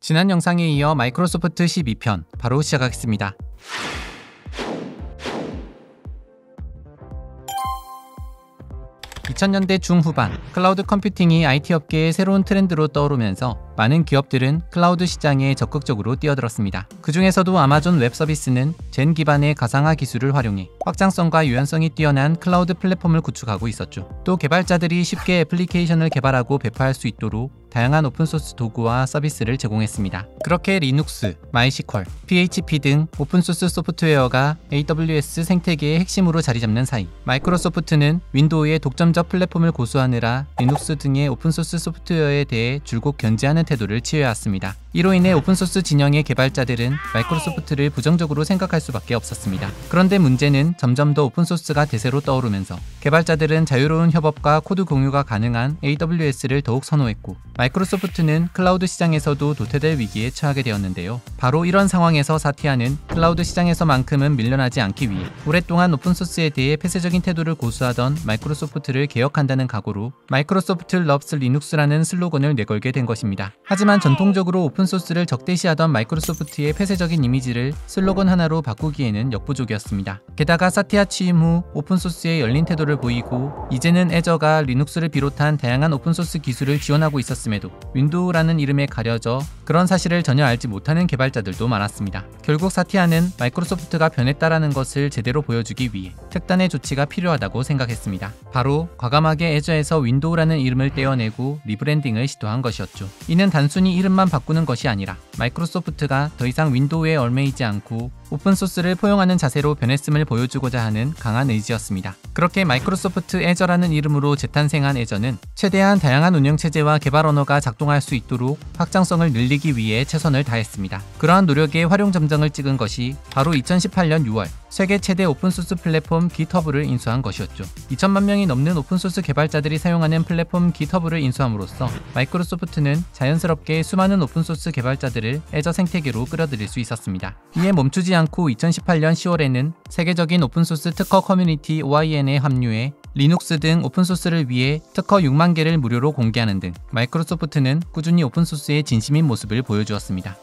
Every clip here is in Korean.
지난 영상에 이어 마이크로소프트 12편 바로 시작하겠습니다. (2000년대) 중후반 클라우드 컴퓨팅이 IT 업계의 새로운 트렌드로 떠오르면서 많은 기업들은 클라우드 시장에 적극적으로 뛰어들었습니다. 그 중에서도 아마존 웹 서비스는 젠 기반의 가상화 기술을 활용해 확장성과 유연성이 뛰어난 클라우드 플랫폼을 구축하고 있었죠. 또 개발자들이 쉽게 애플리케이션을 개발하고 배포할 수 있도록 다양한 오픈소스 도구와 서비스를 제공했습니다. 그렇게 리눅스, 마이시퀄, PHP 등 오픈소스 소프트웨어가 AWS 생태계의 핵심으로 자리잡는 사이, 마이크로소프트는 윈도우의 독점적 플랫폼을 고수하느라 리눅스 등의 오픈소스 소프트웨어에 대해 줄곧 견제하는 태도를 취해왔습니다. 이로 인해 오픈소스 진영의 개발자들은 마이크로소프트를 부정적으로 생각할 수밖에 없었습니다. 그런데 문제는 점점 더 오픈소스가 대세로 떠오르면서 개발자들은 자유로운 협업과 코드 공유가 가능한 AWS를 더욱 선호했고, 마이크로소프트는 클라우드 시장에서도 도태될 위기에 처하게 되었는데요. 바로 이런 상황에서 사티아는 클라우드 시장에서만큼은 밀려나지 않기 위해 오랫동안 오픈소스에 대해 폐쇄적인 태도를 고수하던 마이크로소프트를 개혁한다는 각오로 마이크로소프트 러브스 리눅스라는 슬로건을 내걸게 된 것입니다. 하지만 전통적으로 오픈소스를 적대시하던 마이크로소프트의 폐쇄적인 이미지를 슬로건 하나로 바꾸기에는 역부족이었습니다. 게다가 사티아 취임 후 오픈소스에 열린 태도를 보이고, 이제는 애저가 리눅스를 비롯한 다양한 오픈소스 기술을 지원하고 있었음에도 윈도우라는 이름에 가려져 그런 사실을 전혀 알지 못하는 개발자들도 많았습니다. 결국 사티아는 마이크로소프트가 변했다라는 것을 제대로 보여주기 위해 특단의 조치가 필요하다고 생각했습니다. 바로 과감하게 애저에서 윈도우라는 이름을 떼어내고 리브랜딩을 시도한 것이었죠. 이는 단순히 이름만 바꾸는 것이 아니라 마이크로소프트가 더 이상 윈도우에 얽매이지 않고 오픈소스를 포용하는 자세로 변했음을 보여주고자 하는 강한 의지였습니다. 그렇게 마이크로소프트 애저라는 이름으로 재탄생한 애저는 최대한 다양한 운영체제와 개발 언어가 작동할 수 있도록 확장성을 늘리기 위해 최선을 다했습니다. 그러한 노력에 활용점정을 찍은 것이 바로 2018년 6월 세계 최대 오픈소스 플랫폼 깃허브를 인수한 것이었죠. 2천만 명이 넘는 오픈소스 개발자들이 사용하는 플랫폼 깃허브를 인수함으로써 마이크로소프트는 자연스럽게 수많은 오픈소스 개발자들을 애저 생태계로 끌어들일 수 있었습니다. 이에 멈추지 않고 2018년 10월에는 세계적인 오픈소스 특허 커뮤니티 OIN에 합류해 리눅스 등 오픈소스를 위해 특허 6만 개를 무료로 공개하는 등 마이크로소프트는 꾸준히 오픈소스의 진심인 모습을 보여주었습니다.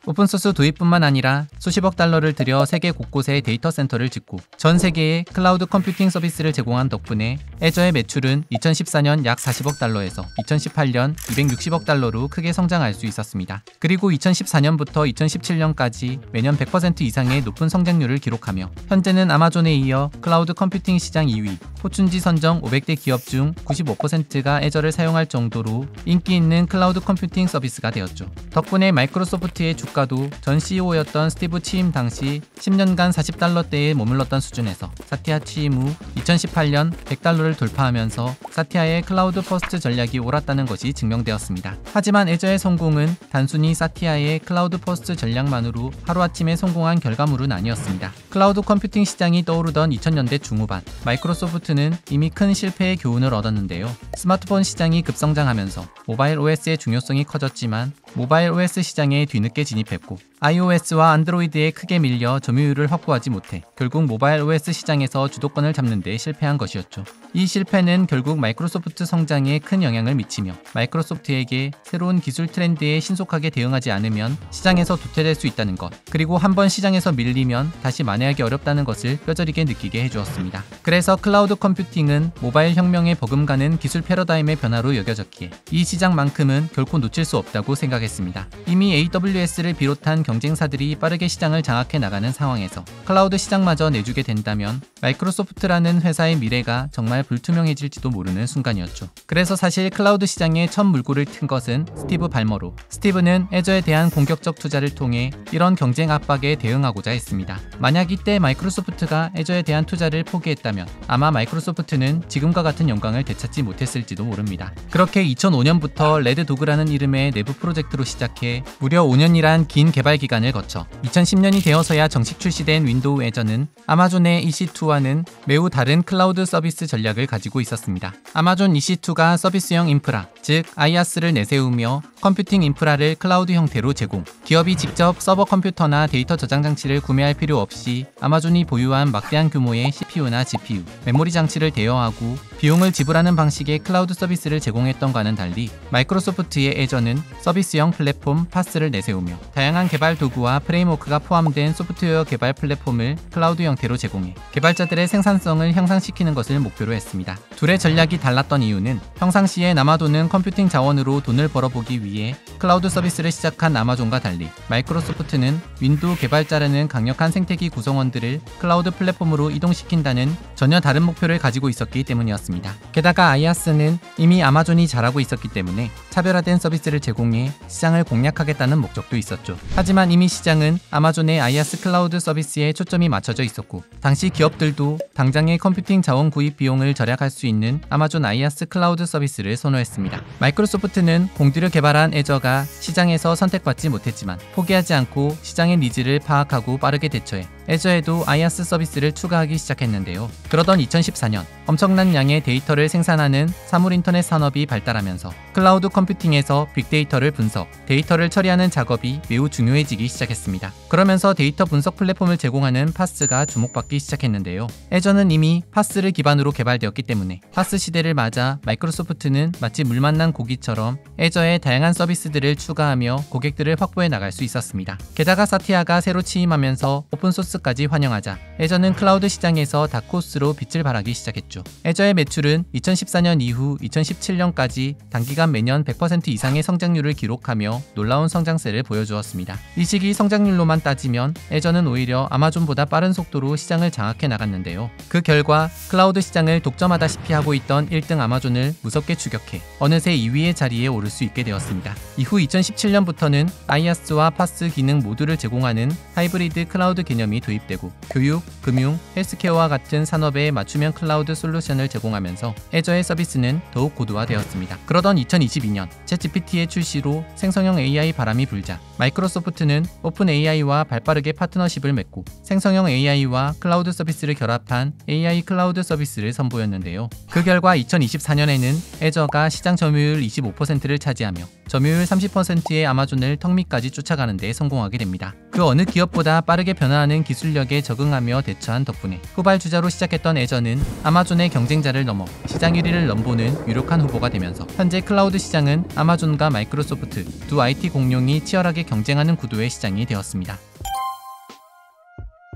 오픈소스 도입뿐만 아니라 수십억 달러를 들여 세계 곳곳에 데이터 센터를 짓고 전 세계에 클라우드 컴퓨팅 서비스를 제공한 덕분에 애저의 매출은 2014년 약 40억 달러에서 2018년 260억 달러로 크게 성장할 수 있었습니다. 그리고 2014년부터 2017년까지 매년 100% 이상의 높은 성장률을 기록하며 현재는 아마존에 이어 클라우드 컴퓨팅 시장 2위, 포춘지 선정 500대 기업 중 95%가 애저를 사용할 정도로 인기 있는 클라우드 컴퓨팅 서비스가 되었죠. 덕분에 마이크로소프트의 주가도 전 CEO였던 스티브 취임 당시 10년간 40달러대에 머물렀던 수준에서 사티아 취임 후 2018년 100달러를 돌파하면서 사티아의 클라우드 퍼스트 전략이 옳았다는 것이 증명되었습니다. 하지만 애저의 성공은 단순히 사티아의 클라우드 퍼스트 전략만으로 하루아침에 성공한 결과물은 아니었습니다. 클라우드 컴퓨팅 시장이 떠오르던 2000년대 중후반, 마이크로소프트는 이미 큰 실패의 교훈을 얻었는데요. 스마트폰 시장이 급성장하면서 모바일 OS의 중요성이 커졌지만 모바일 OS 시장에 뒤늦게 진입했고, iOS와 안드로이드에 크게 밀려 점유율을 확보하지 못해 결국 모바일 OS 시장에서 주도권을 잡는 데 실패한 것이었죠. 이 실패는 결국 마이크로소프트 성장에 큰 영향을 미치며 마이크로소프트에게 새로운 기술 트렌드에 신속하게 대응하지 않으면 시장에서 도태될 수 있다는 것, 그리고 한번 시장에서 밀리면 다시 만회하기 어렵다는 것을 뼈저리게 느끼게 해주었습니다. 그래서 클라우드 컴퓨팅은 모바일 혁명에 버금가는 기술 패러다임의 변화로 여겨졌기에 이 시장만큼은 결코 놓칠 수 없다고 생각했습니다. 이미 AWS를 비롯한 경쟁사들이 빠르게 시장을 장악해 나가는 상황에서 클라우드 시장마저 내주게 된다면 마이크로소프트라는 회사의 미래가 정말 불투명해질지도 모르는 순간이었죠. 그래서 사실 클라우드 시장에 첫 물꼬를 튼 것은 스티브 발머로. 스티브는 애저에 대한 공격적 투자를 통해 이런 경쟁 압박에 대응하고자 했습니다. 만약 이때 마이크로소프트가 애저에 대한 투자를 포기했다면 아마 마이크로소프트는 지금과 같은 영광을 되찾지 못했을지도 모릅니다. 그렇게 2005년부터 레드도그라는 이름의 내부 프로젝트로 시작해 무려 5년이란 긴 개발 달 기간을 거쳐 2010년이 되어서야 정식 출시된 윈도우 애저는 아마존의 EC2와는 매우 다른 클라우드 서비스 전략을 가지고 있었습니다. 아마존 EC2가 서비스형 인프라, 즉 IaaS를 내세우며 컴퓨팅 인프라를 클라우드 형태로 제공, 기업이 직접 서버 컴퓨터나 데이터 저장 장치를 구매할 필요 없이 아마존이 보유한 막대한 규모의 CPU나 GPU, 메모리 장치를 대여하고 비용을 지불하는 방식의 클라우드 서비스를 제공했던과는 달리 마이크로소프트의 애저는 서비스형 플랫폼 파스를 내세우며 다양한 개발 도구와 프레임워크가 포함된 소프트웨어 개발 플랫폼을 클라우드 형태로 제공해 개발자들의 생산성을 향상시키는 것을 목표로 했습니다. 둘의 전략이 달랐던 이유는 평상시에 남아도는 컴퓨팅 자원으로 돈을 벌어보기 위해 클라우드 서비스를 시작한 아마존과 달리 마이크로소프트는 윈도우 개발자라는 강력한 생태계 구성원들을 클라우드 플랫폼으로 이동시킨다는 전혀 다른 목표를 가지고 있었기 때문이었습니다. 게다가 IaaS는 이미 아마존이 잘하고 있었기 때문에 차별화된 서비스를 제공해 시장을 공략하겠다는 목적도 있었죠. 하지만 이미 시장은 아마존의 IaaS 클라우드 서비스에 초점이 맞춰져 있었고 당시 기업들도 당장의 컴퓨팅 자원 구입 비용을 절약할 수 있는 아마존 IaaS 클라우드 서비스를 선호했습니다. 마이크로소프트는 공들여 개발한 애저가 시장에서 선택받지 못했지만 포기하지 않고 시장의 니즈를 파악하고 빠르게 대처해 애저에도 IaaS 서비스를 추가하기 시작했는데요. 그러던 2014년 엄청난 양의 데이터를 생산하는 사물인터넷 산업이 발달하면서 클라우드 컴퓨팅에서 빅데이터를 분석, 데이터를 처리하는 작업이 매우 중요해지기 시작했습니다. 그러면서 데이터 분석 플랫폼을 제공하는 파스가 주목받기 시작했는데요. 애저는 이미 파스를 기반으로 개발되었기 때문에 파스 시대를 맞아 마이크로소프트는 마치 물 만난 고기처럼 애저에 다양한 서비스들을 추가하며 고객들을 확보해 나갈 수 있었습니다. 게다가 사티아가 새로 취임하면서 오픈소스까지 환영하자 애저는 클라우드 시장에서 다크호스로 빛을 발하기 시작했죠. 애저의 매출은 2014년 이후 2017년까지 단기간 매년 100% 이상의 성장률을 기록하며 놀라운 성장세를 보여주었습니다. 이 시기 성장률로만 따지면 애저는 오히려 아마존보다 빠른 속도로 시장을 장악해 나갔는데요. 그 결과 클라우드 시장을 독점하다시피 하고 있던 1등 아마존을 무섭게 추격해 어느새 2위의 자리에 오를 수 있게 되었습니다. 이후 2017년부터는 IaaS와 파스 기능 모두를 제공하는 하이브리드 클라우드 개념이 도입되고 교육, 금융, 헬스케어와 같은 산업에 맞춤형 클라우드 솔루션을 제공하면서 애저의 서비스는 더욱 고도화되었습니다. 그러던 2022년 챗GPT의 출시로 생성형 AI 바람이 불자 마이크로소프트는 오픈 AI와 발빠르게 파트너십을 맺고 생성형 AI와 클라우드 서비스를 결합한 AI 클라우드 서비스를 선보였는데요. 그 결과 2024년에는 애저가 시장 점유율 25%를 차지하며 점유율 30%의 아마존을 턱 밑까지 쫓아가는 데 성공하게 됩니다. 그 어느 기업보다 빠르게 변화하는 기술력에 적응하며 대처한 덕분에 후발주자로 시작했던 애저는 아마존의 경쟁자를 넘어 시장 1위를 넘보는 유력한 후보가 되면서 현재 클라우드 시장은 아마존과 마이크로소프트 두 IT 공룡이 치열하게 경쟁하는 구도의 시장이 되었습니다.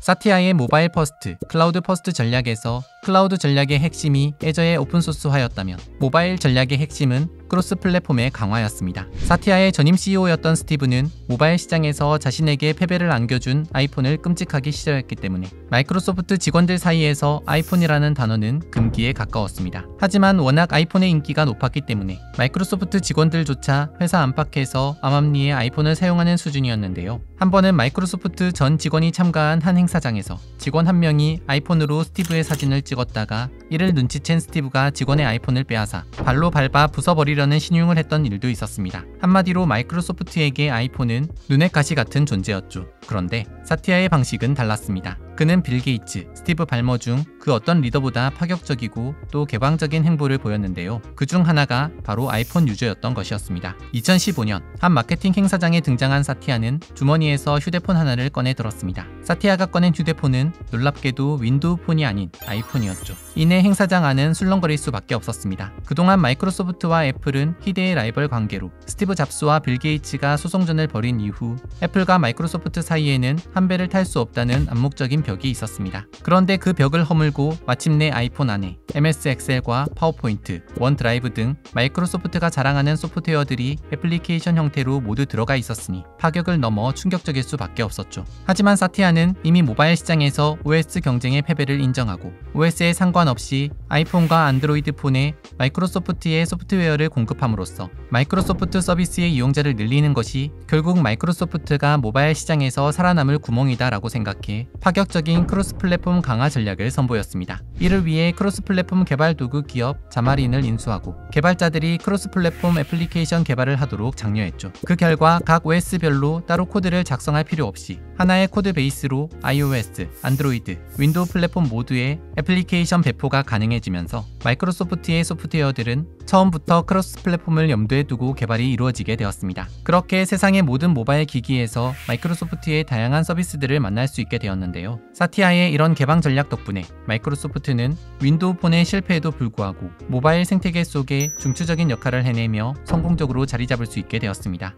사티아의 모바일 퍼스트, 클라우드 퍼스트 전략에서 클라우드 전략의 핵심이 애저의 오픈소스화였다면 모바일 전략의 핵심은 크로스 플랫폼의 강화였습니다. 사티아의 전임 CEO였던 스티브는 모바일 시장에서 자신에게 패배를 안겨준 아이폰을 끔찍하기 싫어했기 때문에 마이크로소프트 직원들 사이에서 아이폰이라는 단어는 금기에 가까웠습니다. 하지만 워낙 아이폰의 인기가 높았기 때문에 마이크로소프트 직원들조차 회사 안팎에서 암암리에 아이폰을 사용하는 수준이었는데요. 한 번은 마이크로소프트 전 직원이 참가한 한 행사장에서 직원 한 명이 아이폰으로 스티브의 사진을 찍었다가 이를 눈치챈 스티브가 직원의 아이폰을 빼앗아 발로 밟아 부숴버리려는 신용을 했던 일도 있었습니다. 한마디로 마이크로소프트에게 아이폰은 눈의 가시 같은 존재였죠. 그런데 사티아의 방식은 달랐습니다. 그는 빌 게이츠, 스티브 발머 중 그 어떤 리더보다 파격적이고 또 개방적인 행보를 보였는데요. 그 중 하나가 바로 아이폰 유저였던 것이었습니다. 2015년 한 마케팅 행사장에 등장한 사티아는 주머니에서 휴대폰 하나를 꺼내 들었습니다. 사티아가 꺼낸 휴대폰은 놀랍게도 윈도우 폰이 아닌 아이폰이었죠. 이내 행사장 안은 술렁거릴 수밖에 없었습니다. 그동안 마이크로소프트와 애플은 희대의 라이벌 관계로 스티브 잡스와 빌 게이츠가 소송전을 벌인 이후 애플과 마이크로소프트 사이에는 한 배를 탈 수 없다는 암묵적인 벽이 있었습니다. 그런데 그 벽을 허물고 마침내 아이폰 안에 MS 엑셀과 파워포인트, 원드라이브 등 마이크로소프트가 자랑하는 소프트웨어들이 애플리케이션 형태로 모두 들어가 있었으니 파격을 넘어 충격적일 수밖에 없었죠. 하지만 사티아는 이미 모바일 시장에서 OS 경쟁의 패배를 인정하고 OS에 상관없이 아이폰과 안드로이드 폰에 마이크로소프트의 소프트웨어를 공급함으로써 마이크로소프트 서비스의 이용자를 늘리는 것이 결국 마이크로소프트가 모바일 시장에서 살아남을 구멍이다 라고 생각해 파격적인 지속적인 크로스 플랫폼 강화 전략을 선보였습니다. 이를 위해 크로스 플랫폼 개발 도구 기업 자마린을 인수하고 개발자들이 크로스 플랫폼 애플리케이션 개발을 하도록 장려했죠. 그 결과 각 OS별로 따로 코드를 작성할 필요 없이 하나의 코드 베이스로 iOS, 안드로이드, 윈도우 플랫폼 모두의 애플리케이션 배포가 가능해지면서 마이크로소프트의 소프트웨어들은 처음부터 크로스 플랫폼을 염두에 두고 개발이 이루어지게 되었습니다. 그렇게 세상의 모든 모바일 기기에서 마이크로소프트의 다양한 서비스들을 만날 수 있게 되었는데요. 사티아의 이런 개방 전략 덕분에 마이크로소프트는 윈도우 폰의 실패에도 불구하고 모바일 생태계 속에 중추적인 역할을 해내며 성공적으로 자리 잡을 수 있게 되었습니다.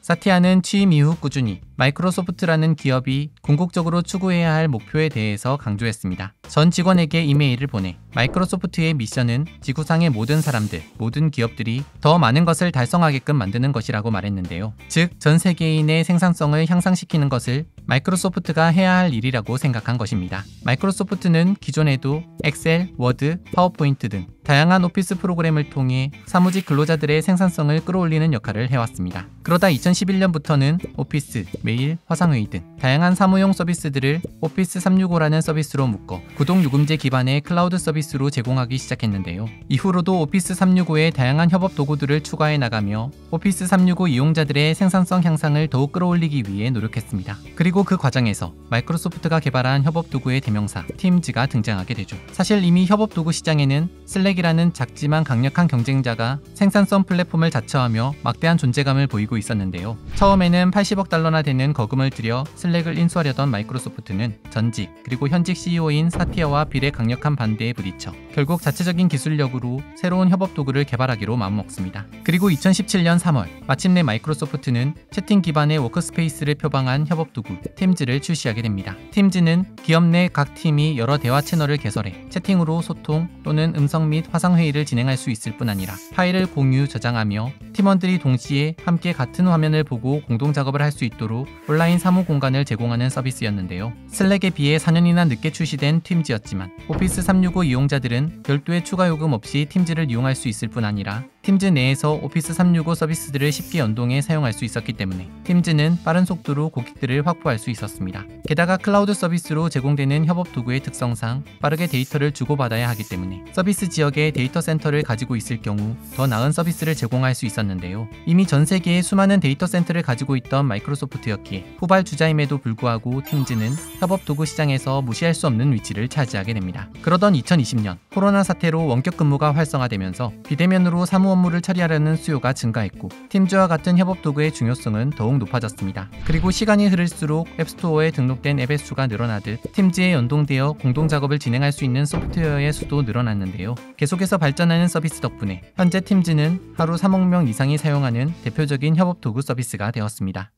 사티아는 취임 이후 꾸준히 마이크로소프트라는 기업이 궁극적으로 추구해야 할 목표에 대해서 강조했습니다. 전 직원에게 이메일을 보내 마이크로소프트의 미션은 지구상의 모든 사람들, 모든 기업들이 더 많은 것을 달성하게끔 만드는 것이라고 말했는데요. 즉, 전 세계인의 생산성을 향상시키는 것을 마이크로소프트가 해야 할 일이라고 생각한 것입니다. 마이크로소프트는 기존에도 엑셀, 워드, 파워포인트 등 다양한 오피스 프로그램을 통해 사무직 근로자들의 생산성을 끌어올리는 역할을 해왔습니다. 그러다 2011년부터는 오피스, 메일, 화상회의 등 다양한 사무용 서비스들을 오피스 365라는 서비스로 묶어 구독 요금제 기반의 클라우드 서비스로 제공하기 시작했는데요. 이후로도 오피스 365의 다양한 협업 도구들을 추가해 나가며 오피스 365 이용자들의 생산성 향상을 더욱 끌어올리기 위해 노력했습니다. 그리고 그 과정에서 마이크로소프트가 개발한 협업 도구의 대명사 팀즈가 등장하게 되죠. 사실 이미 협업 도구 시장에는 슬랙이라는 작지만 강력한 경쟁자가 생산성 플랫폼을 자처하며 막대한 존재감을 보이고 있었는데요. 처음에는 80억 달러나 되는 거금을 들여 슬랙을 인수하려던 마이크로소프트는 전직 그리고 현직 CEO인 사티아와 빌의 강력한 반대에 부딪혀 결국 자체적인 기술력으로 새로운 협업 도구를 개발하기로 마음먹습니다. 그리고 2017년 3월 마침내 마이크로소프트는 채팅 기반의 워크스페이스를 표방한 협업 도구 팀즈를 출시하게 됩니다. 팀즈는 기업 내 각 팀이 여러 대화 채널을 개설해 채팅으로 소통 또는 음성 및 화상회의를 진행할 수 있을 뿐 아니라 파일을 공유, 저장하며 팀원들이 동시에 함께 같은 화면을 보고 공동 작업을 할 수 있도록 온라인 사무 공간을 제공하는 서비스였는데요. 슬랙에 비해 4년이나 늦게 출시된 팀즈였지만 오피스 365 이용자들은 별도의 추가 요금 없이 팀즈를 이용할 수 있을 뿐 아니라 팀즈 내에서 오피스 365 서비스들을 쉽게 연동해 사용할 수 있었기 때문에 팀즈는 빠른 속도로 고객들을 확보할 수 있었습니다. 게다가 클라우드 서비스로 제공되는 협업 도구의 특성상 빠르게 데이터를 주고받아야 하기 때문에 서비스 지역에 데이터 센터를 가지고 있을 경우 더 나은 서비스를 제공할 수 있었는데요. 이미 전 세계에 수많은 데이터 센터를 가지고 있던 마이크로소프트였기에 후발주자임에도 불구하고 팀즈는 협업 도구 시장에서 무시할 수 없는 위치를 차지하게 됩니다. 그러던 2020년 코로나 사태로 원격 근무가 활성화되면서 비대면으로 사무 업무를 처리하려는 수요가 증가했고 팀즈와 같은 협업 도구의 중요성은 더욱 높아졌습니다. 그리고 시간이 흐를수록 앱스토어에 등록된 앱의 수가 늘어나듯 팀즈에 연동되어 공동 작업을 진행할 수 있는 소프트웨어의 수도 늘어났는데요. 계속해서 발전하는 서비스 덕분에 현재 팀즈는 하루 3억 명 이상이 사용하는 대표적인 협업 도구 서비스가 되었습니다.